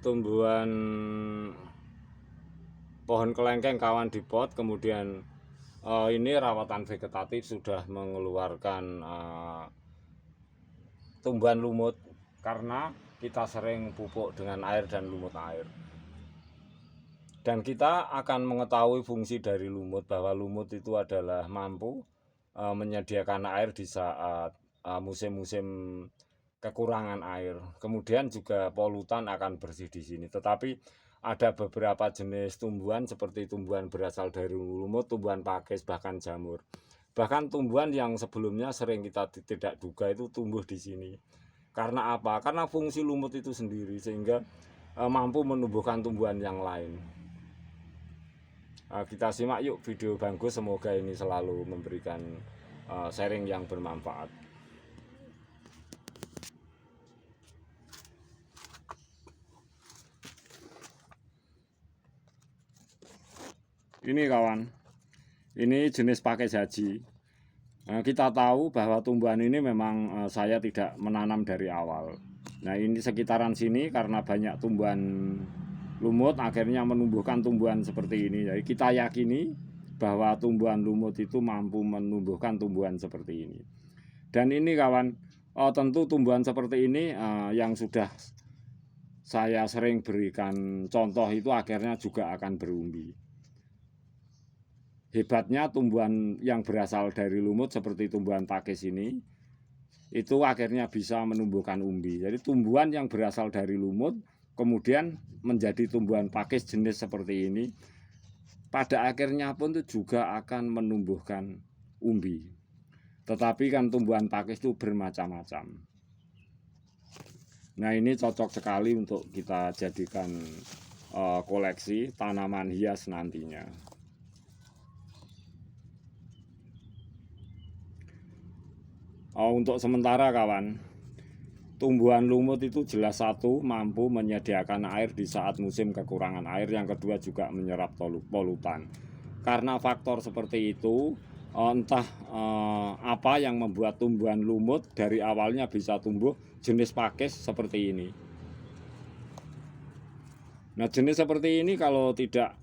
tumbuhan pohon kelengkeng kawan di pot, kemudian ini rawatan vegetatif sudah mengeluarkan tumbuhan lumut karena kita sering pupuk dengan air dan lumut air. Dan kita akan mengetahui fungsi dari lumut, bahwa lumut itu adalah mampu menyediakan air di saat musim-musim kekurangan air. Kemudian juga polutan akan bersih di sini. Tetapi ada beberapa jenis tumbuhan seperti tumbuhan berasal dari lumut, tumbuhan pakis, bahkan jamur. Bahkan tumbuhan yang sebelumnya sering kita tidak duga itu tumbuh di sini. Karena apa? Karena fungsi lumut itu sendiri sehingga mampu menumbuhkan tumbuhan yang lain. Kita simak yuk video Banggus, semoga ini selalu memberikan sharing yang bermanfaat. Ini kawan, ini jenis pakis haji. Kita tahu bahwa tumbuhan ini memang saya tidak menanam dari awal. Nah, ini sekitaran sini karena banyak tumbuhan lumut akhirnya menumbuhkan tumbuhan seperti ini. Jadi kita yakini bahwa tumbuhan lumut itu mampu menumbuhkan tumbuhan seperti ini. Dan ini kawan, tentu tumbuhan seperti ini yang sudah saya sering berikan contoh itu akhirnya juga akan berumbi. Hebatnya tumbuhan yang berasal dari lumut seperti tumbuhan pakis ini, itu akhirnya bisa menumbuhkan umbi. Jadi tumbuhan yang berasal dari lumut kemudian menjadi tumbuhan pakis jenis seperti ini, pada akhirnya pun itu juga akan menumbuhkan umbi. Tetapi kan tumbuhan pakis itu bermacam-macam. Nah, ini cocok sekali untuk kita jadikan koleksi tanaman hias nantinya. Untuk sementara kawan, tumbuhan lumut itu jelas satu mampu menyediakan air di saat musim kekurangan air, yang kedua juga menyerap polutan. Karena faktor seperti itu, entah apa yang membuat tumbuhan lumut dari awalnya bisa tumbuh jenis pakis seperti ini. Nah, jenis seperti ini kalau tidak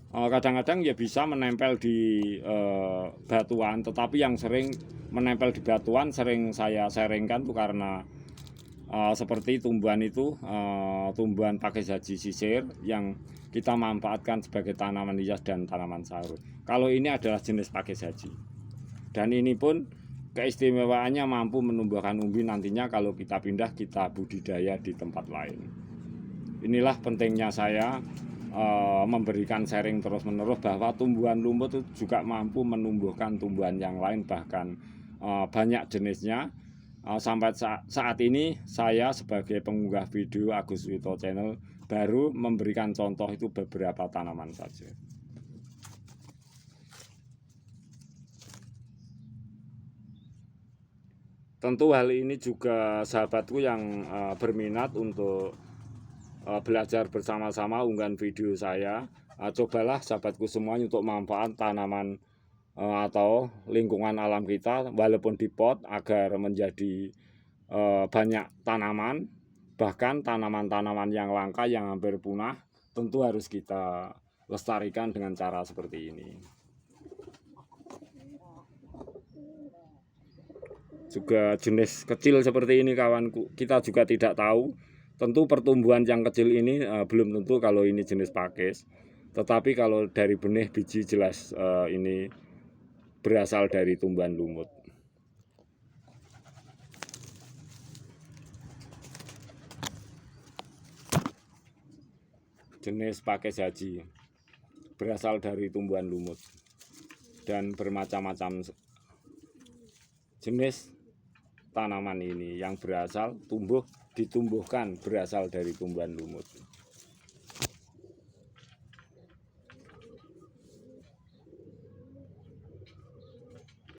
kadang-kadang ya bisa menempel di batuan, tetapi yang sering menempel di batuan sering saya sharingkan tuh karena seperti tumbuhan itu, tumbuhan pakis haji sisir yang kita manfaatkan sebagai tanaman hias dan tanaman sayur. Kalau ini adalah jenis pakis haji, dan ini pun keistimewaannya mampu menumbuhkan umbi nantinya kalau kita pindah, kita budidaya di tempat lain. Inilah pentingnya saya memberikan sharing terus-menerus bahwa tumbuhan lumut itu juga mampu menumbuhkan tumbuhan yang lain, bahkan banyak jenisnya. Sampai saat ini saya sebagai pengunggah video Agus Wito Channel baru memberikan contoh itu beberapa tanaman saja. Tentu hal ini juga sahabatku yang berminat untuk belajar bersama-sama unggahan video saya. Cobalah sahabatku semuanya untuk manfaat tanaman atau lingkungan alam kita walaupun di pot, agar menjadi banyak tanaman, bahkan tanaman-tanaman yang langka yang hampir punah tentu harus kita lestarikan dengan cara seperti ini. Juga jenis kecil seperti ini kawanku, kita juga tidak tahu. Tentu pertumbuhan yang kecil ini belum tentu kalau ini jenis pakis, tetapi kalau dari benih biji jelas ini berasal dari tumbuhan lumut. Jenis pakis haji berasal dari tumbuhan lumut dan bermacam-macam jenis tanaman ini yang ditumbuhkan berasal dari tumbuhan lumut.